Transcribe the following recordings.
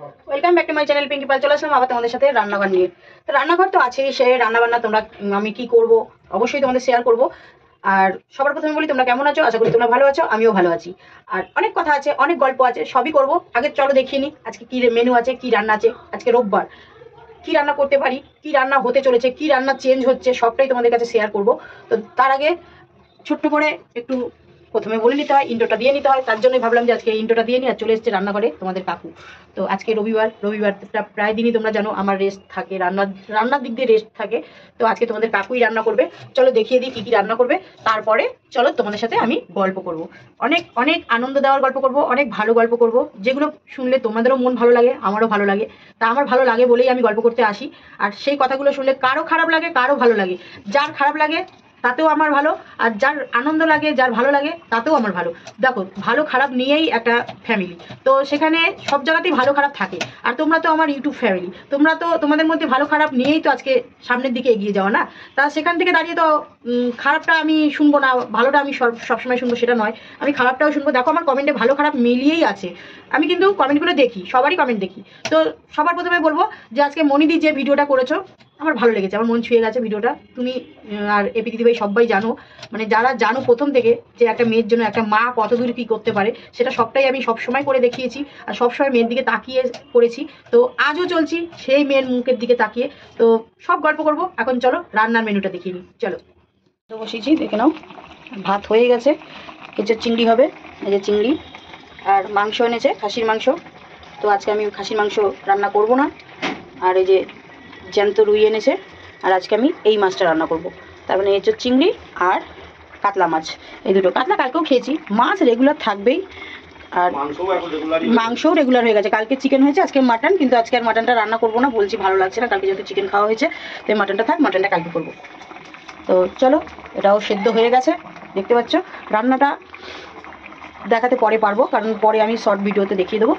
Welcome back to my channel Pinki Pal. চলে আসলাম আবার তোমাদের সাথে রান্নাঘর নিয়ে। তো রান্নাঘর তো আছেই, সে রান্নাবান্না তোমরা আমি কি করব অবশ্যই তোমাদের শেয়ার করব। আর সবার প্রথমে বলি তোমরা কেমন আছো, আশা করি তোমরা ভালো আছো, আমিও ভালো আছি। আর অনেক কথা আছে, অনেক গল্প আছে, সবই করব। আগে চলো দেখিয়ে নিই আজকে কি মেনু আছে, কি রান্না আছে। আজকে রোববার, কি রান্না করতে পারি, কি রান্না হতে চলেছে, কি রান্না চেঞ্জ হচ্ছে, সবটাই তোমাদের কাছে শেয়ার করব। তো তার আগে ছোট্ট করে একটু প্রথমে বলে নিতে হয়, ইন্ট্রোটা দিয়ে নিতে হয়। তার জন্যই ভাবলাম যে আজকে ইন্ট্রোটা দিয়ে নিই। আর চলে এসেছে রান্নাঘরে তোমাদের কাকু। তো আজকে রবিবারটা প্রায় দিনই তোমরা জানো আমার রেস্ট থাকে, রান্নার দিক দিয়ে রেস্ট থাকে। তো আজকে তোমাদের কাকুই রান্না করবে। চলো দেখিয়ে দিই কি কি রান্না করবে, তারপরে চলো তোমাদের সাথে আমি গল্প করব। অনেক অনেক আনন্দ দেওয়ার গল্প করব, অনেক ভালো গল্প করব, যেগুলো শুনলে তোমাদেরও মন ভালো লাগে, আমারও ভালো লাগে। তা আমার ভালো লাগে বলেই আমি গল্প করতে আসি। আর সেই কথাগুলো শুনলে কারো খারাপ লাগে, কারো ভালো লাগে। যার খারাপ লাগে তাতেও আমার ভালো, আর যার আনন্দ লাগে, যার ভালো লাগে তাতেও আমার ভালো। দেখো, ভালো খারাপ নিয়েই একটা ফ্যামিলি, তো সেখানে সব জায়গাতেই ভালো খারাপ থাকে। আর তোমরা তো আমার ইউটিউব ফ্যামিলি, তোমরা তো তোমাদের মধ্যে ভালো খারাপ নিয়েই তো আজকে সামনের দিকে এগিয়ে যাওয়া না। তা সেখান থেকে দাঁড়িয়ে তো খারাপটা আমি শুনবো না, ভালোটা আমি সবসময় শুনবো সেটা নয়, আমি খারাপটাও শুনবো। দেখো আমার কমেন্টে ভালো খারাপ মিলিয়েই আছে, আমি কিন্তু কমেন্টগুলো দেখি, সবারই কমেন্ট দেখি। তো সবার প্রথমে বলবো যে আজকে মনিদি যে ভিডিওটা করেছো আমার ভালো লেগেছে, আমার মন ছুঁয়ে গেছে ভিডিওটা। তুমি আর এপি দিদিভাই সবাই জানো, মানে যারা জানো প্রথম থেকে, যে একটা মেয়ের জন্য একটা মা কত দূর কী করতে পারে, সেটা সবটাই আমি সবসময় করে দেখিয়েছি। আর সবসময় মেয়ের দিকে তাকিয়ে করেছি, তো আজও চলছি সেই মেয়ের মুখের দিকে তাকিয়ে। তো সব গল্প করব। এখন চলো রান্নার মেনুটা দেখিয়ে নিই। চলো, তো বসিয়েছি, দেখে নাও। ভাত হয়ে গেছে, এঁচোর চিংড়ি হবে, এই যে চিংড়ি। আর মাংস এনেছে, খাসির মাংস। তো আজকে আমি খাসির মাংস রান্না করব না। আর এই যে জ্যান্ত রুই এনেছে, আর আজকে আমি এই মাছটা রান্না করব। তার মানে এঁচোর চিংড়ি আর কাতলা মাছ, এই দুটো। কাতলা কালকেও খেয়েছি, মাছ রেগুলার থাকবেই। আর মাংসও রেগুলার হয়ে গেছে, কালকে চিকেন হয়েছে, আজকে মাটন। কিন্তু আজকে আর মাটনটা রান্না করবো না, বলছি ভালো লাগছে না, কালকে যেহেতু চিকেন খাওয়া হয়েছে, তো মাটনটা থাক, মাটনটা কালকে করবো। তো চলো, এটাও সেদ্ধ হয়ে গেছে, দেখতে পাচ্ছ। রান্নাটা দেখাতে পরে পারবো, কারণ পরে আমি শর্ট ভিডিওতে দেখিয়ে দেবো।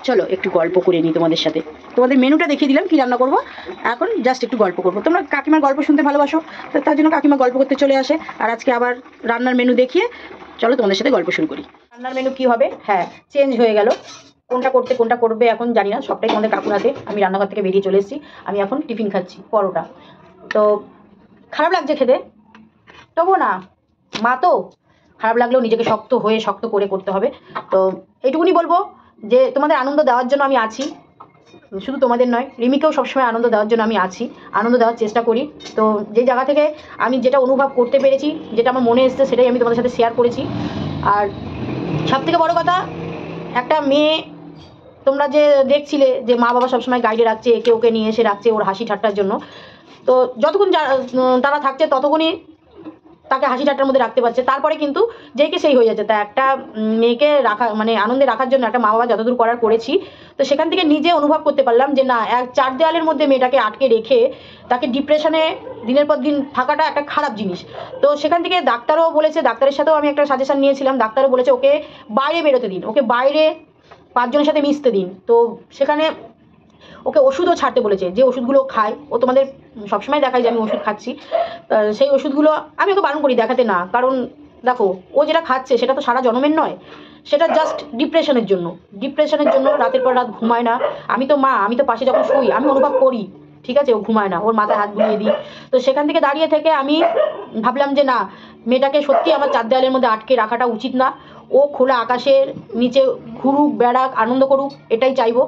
চলো একটু গল্প করে নিই তোমাদের সাথে। তোমাদের মেনুটা দেখিয়ে দিলাম কি রান্না করবো, এখন জাস্ট একটু গল্প করবো। তোমরা কাকিমার গল্প শুনতে ভালোবাসো, তো তার জন্য কাকিমা গল্প করতে চলে আসে। আর আজকে আবার রান্নার মেনু দেখিয়ে চলো তোমাদের সাথে গল্প শুরু করি। রান্নার মেনু কি হবে, হ্যাঁ চেঞ্জ হয়ে গেল, কোনটা করবে এখন জানি না, সবটাই তোমাদের কাকুর হাতে। আমি রান্নাঘর থেকে বেরিয়ে চলে এসেছি, আমি এখন টিফিন খাচ্ছি, পরোটা। তো খারাপ লাগছে খেতে, তবুও না, মা তো, খারাপ লাগলেও নিজেকে শক্ত করে করতে হবে। তো এইটুকুনি বলবো যে তোমাদের আনন্দ দেওয়ার জন্য আমি আছি, শুধু তোমাদের নয়, রিমিকেও সবসময় আনন্দ দেওয়ার জন্য আমি আছি, আনন্দ দেওয়ার চেষ্টা করি। তো যে জায়গা থেকে আমি যেটা অনুভব করতে পেরেছি, যেটা আমার মনে এসছে, সেটাই আমি তোমাদের সাথে শেয়ার করেছি। আর সবথেকে বড় কথা, একটা মেয়ে, তোমরা যে দেখছিলে যে মা বাবা সবসময় গাইডে রাখছে, একে ওকে নিয়ে এসে রাখছে ওর হাসি ঠাট্টার জন্য, তো যতক্ষণ তারা থাকছে ততক্ষণই তাকে হাসি ঠাট্টার মধ্যে রাখতে পারছে, তারপরে কিন্তু যেই কে সেই হয়ে যাচ্ছে। তা একটা মেয়েকে রাখা, মানে আনন্দে রাখার জন্য একটা মা বাবা যতদূর করার করেছি, তো সেখান থেকে নিজে অনুভব করতে পারলাম যে না, এক চার দেওয়ালের মধ্যে মেয়েটাকে আটকে রেখে তাকে ডিপ্রেশনে দিনের পর দিন থাকাটা একটা খারাপ জিনিস। তো সেখান থেকে ডাক্তারও বলেছে, ডাক্তারের সাথেও আমি একটা সাজেশন নিয়েছিলাম, ডাক্তারও বলেছে ওকে বাইরে বেরোতে দিন, ওকে বাইরে 5 জনের সাথে মিশতে দিন। তো সেখানে ওকে ওষুধও ছাড়তে বলেছে, যে ওষুধগুলো খায় ও, তোমাদের সবসময় দেখায় যে আমি ওষুধ খাচ্ছি, সেই ওষুধগুলো আমি ওকে বারণ করি দেখাতে না। কারণ দেখো, ও যেটা খাচ্ছে সেটা তো সারা জন্মের নয়, সেটা জাস্ট ডিপ্রেশনের জন্য রাতের পর রাত ঘুমায় না। আমি তো মা, আমি তো পাশে যখন শুই আমি অনুভব করি, ঠিক আছে, ও ঘুমায় না, ওর মাথায় হাত বুলিয়ে দিই। তো সেখান থেকে দাঁড়িয়ে থেকে আমি ভাবলাম যে না, মেয়েটাকে সত্যি আমার 4 দেওয়ালের মধ্যে আটকে রাখাটা উচিত না। ও খোলা আকাশের নিচে ঘুরুক, বেড়াক, আনন্দ করুক, এটাই চাইবো।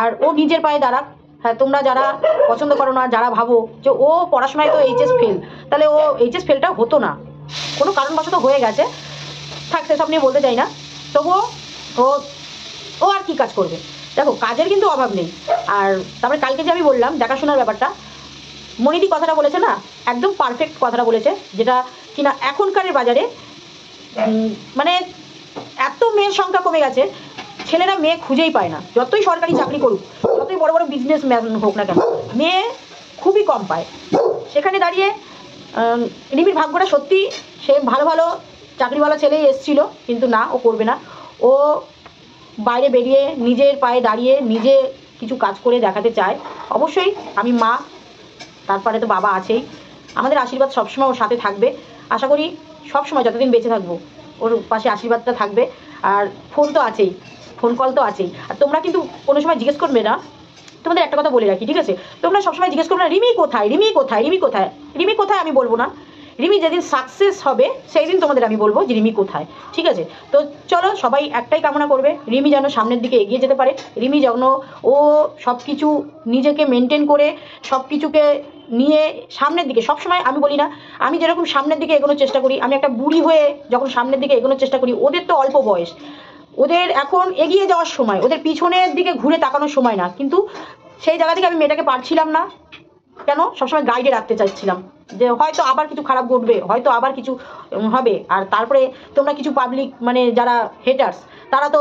আর ও নিজের পায়ে দাঁড়াক। হ্যাঁ, তোমরা যারা পছন্দ করো না, যারা ভাবো যে ও পড়াশোনায় তো এইচএস ফেল, তাহলে ও এইচএস ফেলটা হতো না, কোনো কারণবশত হয়ে গেছে, থাক সেসব নিয়ে বলতে চাই না। তবুও ও ও আর কি কাজ করবে, দেখো কাজের কিন্তু অভাব নেই। আর তারপরে কালকে যে আমি বললাম দেখাশোনার ব্যাপারটা, মনিদি কথাটা বলেছে না, একদম পারফেক্ট কথাটা বলেছে, যেটা কিনা এখনকারের বাজারে মানে এত মেয়ের সংখ্যা কমে গেছে, ছেলেরা মেয়ে খুঁজেই পায় না। যতই সরকারি চাকরি করুক, যতই বড় বড় বিজনেসম্যান হোক না কেন, মেয়ে খুবই কম পায়। সেখানে দাঁড়িয়ে রিমির ভাগ্যটা সত্যি, সে ভালো ভালো চাকরিওয়ালা ছেলেই এসেছিলো, কিন্তু না, ও করবে না। ও বাইরে বেরিয়ে নিজের পায়ে দাঁড়িয়ে নিজে কিছু কাজ করে দেখাতে চায়। অবশ্যই আমি মা, তারপরে তো বাবা আছেই, আমাদের আশীর্বাদ সবসময় ওর সাথে থাকবে। আশা করি সবসময় যতদিন বেঁচে থাকবো ওর পাশে আশীর্বাদটা থাকবে। আর ফোন তো আছেই, ফোন কল তো আছেই। আর তোমরা কিন্তু কোনো সময় জিজ্ঞেস করবে না, তোমাদের একটা কথা বলে রাখি, ঠিক আছে? তোমরা সবসময় জিজ্ঞেস করবে না রিমি কোথায়, রিমি কোথায়, রিমি কোথায়। রিমি কোথায় আমি বলবো না, রিমি যেদিন সাকসেস হবে সেই দিন তোমাদের আমি বলবো যে রিমি কোথায়, ঠিক আছে? তো চলো, সবাই একটাই কামনা করবে রিমি যেন সামনের দিকে এগিয়ে যেতে পারে। রিমি যেন ও সব কিছু নিজেকে মেনটেন করে সব কিছুকে নিয়ে সামনের দিকে, সবসময় আমি বলি না, আমি যেরকম সামনের দিকে এগোনোর চেষ্টা করি, আমি একটা বুড়ি হয়ে যখন সামনের দিকে এগোনোর চেষ্টা করি, ওদের তো অল্প বয়স, ওদের এখন এগিয়ে যাওয়ার সময়, ওদের পিছনের দিকে ঘুরে তাকানোর সময় না। কিন্তু সেই জায়গা থেকে আমি মেয়েটাকে পারছিলাম না, কেন? সবসময় গাইডে রাখতে চাইছিলাম যে হয়তো আবার কিছু খারাপ ঘটবে, হয়তো আবার কিছু হবে। আর তারপরে তোমরা কিছু পাবলিক মানে যারা হেটার্স, তারা তো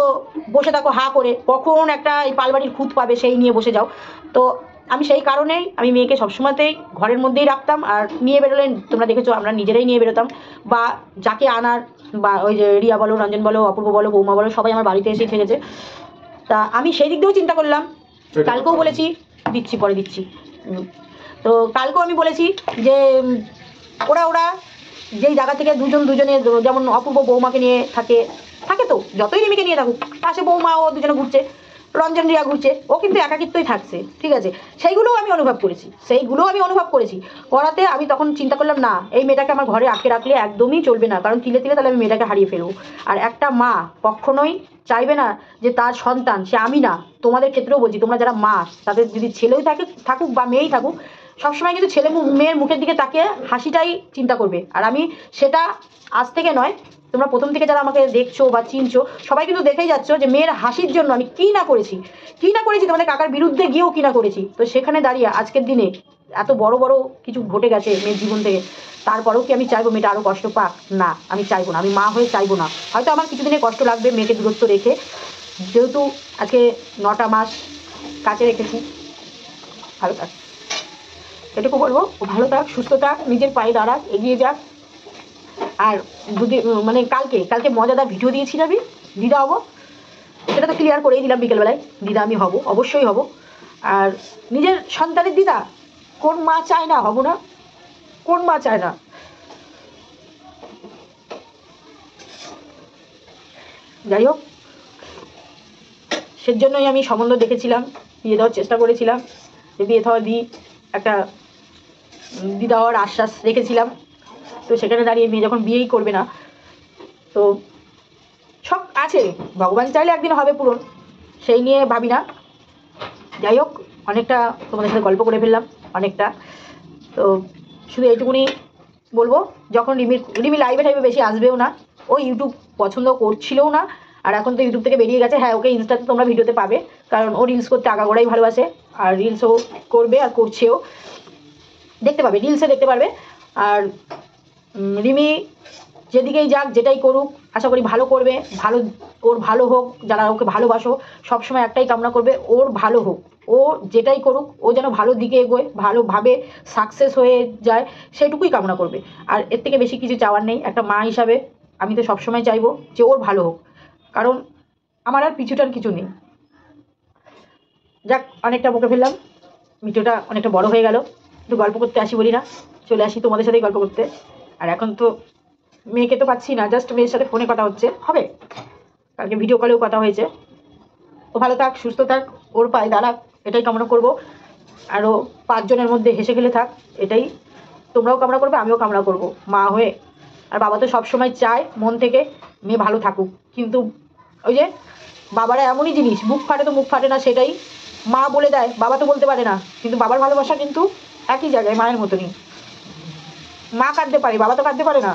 বসে থাকো হা করে, কখন একটা এই পালবাড়ির খুঁত পাবে সেই নিয়ে বসে যাও। তো আমি সেই কারণেই আমি মেয়েকে সবসময়তেই ঘরের মধ্যেই রাখতাম। আর নিয়ে বেরোলে তোমরা দেখেছো আমরা নিজেরাই নিয়ে বেরোতাম, বা যাকে আনার, বা ওই যে রিয়া বলো, রঞ্জন বলো, অপূর্ব বলো, বৌমা বলো, সবাই আমার বাড়িতে এসে থেকেছে। তা আমি সেই দিক দিয়েও চিন্তা করলাম, কালকেও বলেছি, দিচ্ছি পরে দিচ্ছি। তো কালকেও আমি বলেছি যে ওরা যেই জায়গা থেকে দুজনে, যেমন অপূর্ব বৌমাকে নিয়ে থাকে তো, যতই রিমিকে নিয়ে থাকুক, পাশে বৌমা ও দুজনে ঘুরছে, রঞ্জন রিয়া ঘুরছে, ও কিন্তু একাকিত্বই থাকছে, ঠিক আছে? সেইগুলোও আমি অনুভব করেছি। করাতে আমি তখন চিন্তা করলাম না, এই মেয়েটাকে আমার ঘরে আটকে রাখলে একদমই চলবে না, কারণ তিলে তিলে তাহলে আমি মেয়েটাকে হারিয়ে ফেলবো। আর একটা মা কখনোই চাইবে না যে তার সন্তান, সে আমি না, তোমাদের ক্ষেত্রেও বলছি, তোমরা যারা মা, তাদের যদি ছেলেই থাকুক বা মেয়েই থাকুক, সবসময় কিন্তু ছেলে মেয়ের মুখের দিকে তাকিয়ে হাসিটাই চিন্তা করবে। আর আমি সেটা আজ থেকে নয়, তোমরা প্রথম থেকে যারা আমাকে দেখছো বা চিনছো, সবাই কিন্তু দেখেই যাচ্ছ যে মেয়ের হাসির জন্য আমি কি না করেছি, তোমাদের কাকার বিরুদ্ধে গিয়েও কি না করেছি। তো সেখানে দাঁড়িয়ে আজকের দিনে এত বড় বড় কিছু ঘটে গেছে মেয়ের জীবন থেকে, তারপরেও কি আমি চাইবো মেয়েটা আরও কষ্ট পাক? না, আমি চাইবো না, আমি মা হয়ে চাইবো না। হয়তো আমার কিছুদিনে কষ্ট লাগবে মেয়েকে দূরত্ব রেখে, যেহেতু আজকে 9টা মাস কাছে রেখেছি। ভালো থাক, এটুকু বলবো, ও ভালো থাক, সুস্থ থাক, নিজের পায়ে দাঁড়াক, এগিয়ে যাক। আর যদি মানে কালকে মজাদার ভিডিও দিয়েছি আমি, দিদা হবো, সেটা তো ক্লিয়ার করেই দিলাম বিকেলবেলায়, দিদা আমি হব, অবশ্যই হব। আর নিজের সন্তানের দিদা কোন মা চায় না হব না? কোন মা চায় না? যাই হোক, সেজন্যই আমি সম্বন্ধ দেখেছিলাম, বিয়ে দেওয়ার চেষ্টা করেছিলাম, যে বিয়ে দেওয়া একটা দিদা হওয়ার আশ্বাস রেখেছিলাম। তো সেখানে দাঁড়িয়ে মেয়ে যখন বিয়েই করবে না, তো সব আছে, ভগবান চাইলে একদিন হবে পূরণ, সেই নিয়ে ভাবি না। যাই হোক, অনেকটা তোমাদের সাথে গল্প করে ফেললাম, অনেকটা। তো শুধু এইটুকুনি বলবো, যখন রিমি লাইভে বেশি আসবেও না, ও ইউটিউব পছন্দ করছিলও না, আর এখন তো ইউটিউব থেকে বেরিয়ে গেছে। হ্যাঁ, ওকে ইনস্টাতে তোমরা ভিডিওতে পাবে, কারণ ও রিলস করতে আগাগোড়াই ভালোবাসে, আর রিলসও করবে আর করছেও, দেখতে পাবে, রিলসে দেখতে পারবে। আর রিমি যেদিকেই যাক, যেটাই করুক, আশা করি ভালো করবে, ওর ভালো হোক। যারা ওকে ভালোবাসো সবসময় একটাই কামনা করবে, ওর ভালো হোক। ও যেটাই করুক, ও যেন ভালো দিকে এগোয়, ভালোভাবে সাকসেস হয়ে যায়, সেটুকুই কামনা করবে। আর এর থেকে বেশি কিছু চাওয়ার নেই। একটা মা হিসাবে আমি তো সবসময় চাইবো যে ওর ভালো হোক, কারণ আমার আর পিছুটার কিছু নেই। যাক, অনেকটা বকে ফেললাম, ভিডিওটা অনেকটা বড় হয়ে গেল। একটু গল্প করতে আসি বলি না, চলে আসি তোমাদের সাথেই গল্প করতে। আর এখন তো মেয়েকে তো পাচ্ছি না, জাস্ট মেয়ের সাথে ফোনে কথা হচ্ছে, হবে, কালকে ভিডিও কলেও কথা হয়েছে। ও ভালো থাক, সুস্থ থাক, ওর পায়ে দাঁড়াক, এটাই কামনা করবো। আরও 5 জনের মধ্যে হেসে খেলে থাক, এটাই তোমরাও কামনা করবে, আমিও কামনা করব মা হয়ে। আর বাবা তো সবসময় চায় মন থেকে মেয়ে ভালো থাকুক, কিন্তু ওই যে বাবারা এমনই জিনিস, মুখ ফাটে তো মুখ ফাটে না, সেটাই মা বলে দেয়, বাবা তো বলতে পারে না। কিন্তু বাবার ভালোবাসা কিন্তু একই জায়গায়, মায়ের মতনই। মা কাঁদতে পারে, বাবা তো কাঁদতে পারে না,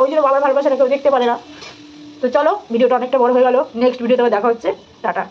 ওই জন্য বাবার ভালোবাসাটা কেউ দেখতে পারে না। তো চলো, ভিডিওটা অনেকটা বড় হয়ে গেল, নেক্সট ভিডিওতে দেখা হচ্ছে, টাটা।